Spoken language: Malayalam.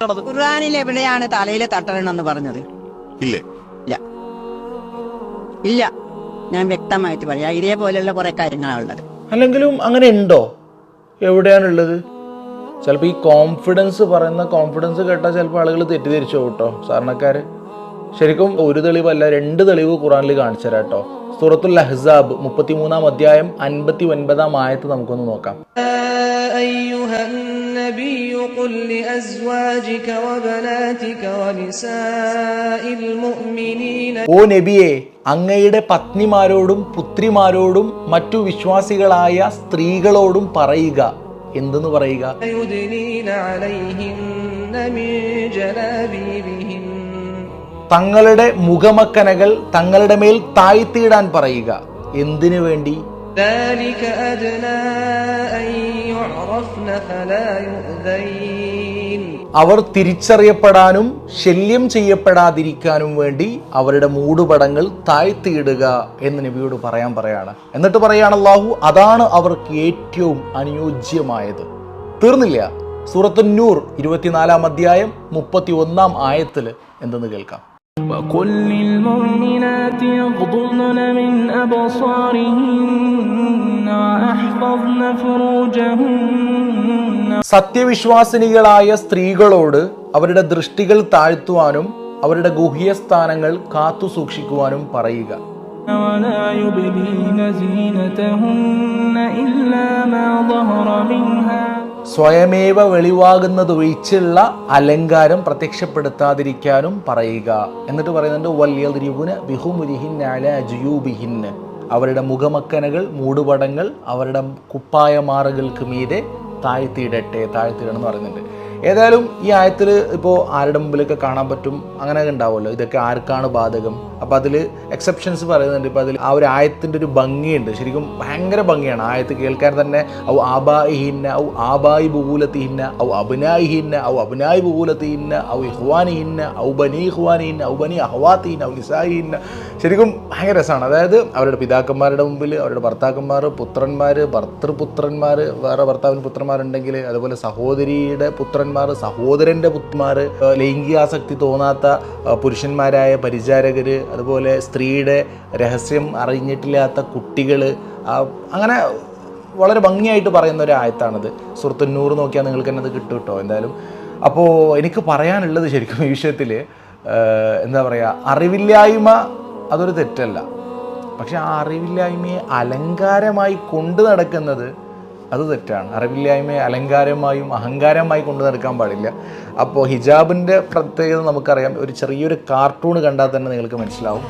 ഖുർആനിൽ എവിടെയാണ് തലയിൽ തട്ടണമെന്ന് പറഞ്ഞത്? ഇല്ലേ? ഇല്ല ഇല്ല, ഞാൻ വ്യക്തമായിട്ട് പറയാം. ഇതേപോലെയുള്ള കുറെ കാര്യങ്ങളാണ് ഉള്ളത്. അല്ലെങ്കിലും അങ്ങനെ ഉണ്ടോ? എവിടെയാണുള്ളത്? ചിലപ്പോൾ ഈ കോൺഫിഡൻസ് പറയുന്ന കോൺഫിഡൻസ് കേട്ടാൽ ചിലപ്പോൾ ആളുകൾ തെറ്റിദ്ധരിച്ചു കേട്ടോ. സാധാരണക്കാർ ശരിക്കും ഒരു തെളിവല്ല, 2 തെളിവ് ഖുറാനിൽ കാണിച്ചു തരാം കേട്ടോ. സൂറത്തുൽ അഹ്സാബ് 33-ാം അധ്യായം 59-ാം ആയത്ത് നമുക്കൊന്ന് നോക്കാം. ഓ നബിയെ, അങ്ങയുടെ പത്നിമാരോടും പുത്രിമാരോടും മറ്റു വിശ്വാസികളായ സ്ത്രീകളോടും പറയുക. എന്തെന്ന് പറയുക? തങ്ങളുടെ മുഖമക്കനകൾ തങ്ങളുടെ മേൽ താഴ്ത്തിയിടാൻ പറയുക. എന്തിനു വേണ്ടി? അവർ തിരിച്ചറിയപ്പെടാനും ശല്യം ചെയ്യപ്പെടാതിരിക്കാനും വേണ്ടി അവരുടെ മൂടുപടങ്ങൾ താഴ്ത്തിയിടുക എന്ന് നബിയോട് പറയാണ്. എന്നിട്ട് പറയാണ് അല്ലാഹു, അതാണ് അവർക്ക് ഏറ്റവും അനുയോജ്യമായത്. തീർന്നില്ല. സൂറത്തുൻ നൂർ 24-ാം അധ്യായം 31-ാം ആയത്തിൽ എന്തെന്ന് കേൾക്കാം. وَقُلْ لِلْمُؤْمِنَاتِ يَغْضُضْنَ مِنْ أَبْصَارِهِنَّ وَيَحْفَظْنَ فُرُوجَهُنَّ സത്യവിശ്വാസിനികളായ സ്ത്രീകളോട് അവരുടെ ദൃഷ്ടികൾ താഴ്ത്തുവാനും അവരുടെ ഗുഹ്യസ്ഥാനങ്ങൾ കാത്തു സൂക്ഷിക്കുവാനും പറയുക. وَلَا يُبْدِينَ زِينَتَهُنَّ إِلَّا مَا ظَهَرَ مِنْهَا സ്വയമേവ വെളിവാകുന്നതൊഴിച്ചുള്ള അലങ്കാരം പ്രത്യക്ഷപ്പെടുത്താതിരിക്കാനും പറയുക. എന്നിട്ട് പറയുന്നുണ്ട് വല്യദ്രിബുന ബിഹുമുരിഹിന്ന അലാ ജുയൂബിഹിന്ന, അവരുടെ മുഖമക്കനകൾ മൂടുപടങ്ങൾ അവരുടെ കുപ്പായമാറുകൾക്ക് മീതെ താഴ്ത്തിയിടണം എന്ന് പറയുന്നുണ്ട്. ഏതായാലും ഈ ആയത്തിൽ ഇപ്പോൾ ആരുടെ മുമ്പിലൊക്കെ കാണാൻ പറ്റും അങ്ങനെ ഉണ്ടാവുമല്ലോ, ഇതൊക്കെ ആർക്കാണ് ബാധകം. അപ്പോൾ അതിൽ എക്സെപ്ഷൻസ് പറയുന്നുണ്ട്. ഇപ്പോൾ അതിൽ ആ ഒരു ആയത്തിൻ്റെ ഒരു ഭംഗിയുണ്ട്, ശരിക്കും ഭയങ്കര ഭംഗിയാണ് ആയത്ത് കേൾക്കാൻ തന്നെ. ഔ ആബായിഹിന്ന ഔ ആബായി ബുഹൂലത്തിഹിന്ന ഔ അബ്നായിഹിന്ന ഔ അബ്നായി ബുഹൂലത്തിഹിന്ന ഔ ഇഖ്വാനിഹിന്ന ഔ ബനി ഇഖ്വാനിഹിന്ന ഔ ബനി അഹ്വാത്തിഹിന്ന ഔ നിസായിഹിന്ന. ശരിക്കും ഭയങ്കര രസമാണ്. അതായത് അവരുടെ പിതാക്കന്മാരുടെ മുമ്പിൽ അവരുടെ ഭർത്താക്കന്മാർ, പുത്രന്മാർ, ഭർത്തൃപുത്രന്മാർ, വേറെ ഭർത്താവിന് പുത്രന്മാരുണ്ടെങ്കിൽ, അതുപോലെ സഹോദരിയുടെ പുത്രന്മാർ, സഹോദരൻ്റെ പുത്രന്മാർ, ലൈംഗികാസക്തി തോന്നാത്ത പുരുഷന്മാരായ പരിചാരകർ, അതുപോലെ സ്ത്രീയുടെ രഹസ്യം അറിഞ്ഞിട്ടില്ലാത്ത കുട്ടികൾ, അങ്ങനെ വളരെ ഭംഗിയായിട്ട് പറയുന്ന ഒരു ആയത്താണിത്. സൂറത്തുൻ നൂർ നോക്കിയാൽ നിങ്ങൾക്ക് തന്നെ അത് കിട്ടും കേട്ടോ. എന്തായാലും അപ്പോൾ എനിക്ക് പറയാനുള്ളത് ശരിക്കും ഈ വിഷയത്തിൽ എന്താ പറയുക, അറിവില്ലായ്മ അതൊരു തെറ്റല്ല. പക്ഷെ ആ അറിവില്ലായ്മയെ അലങ്കാരമായി കൊണ്ടു നടക്കുന്നത് അത് തെറ്റാണ്. അറിവില്ലായ്മയെ അലങ്കാരമായും അഹങ്കാരമായി കൊണ്ടു നടക്കാൻ പാടില്ല. അപ്പോൾ ഹിജാബിൻ്റെ പ്രത്യേകത നമുക്കറിയാം. ഒരു ചെറിയൊരു കാർട്ടൂൺ കണ്ടാൽ തന്നെ നിങ്ങൾക്ക് മനസ്സിലാവും.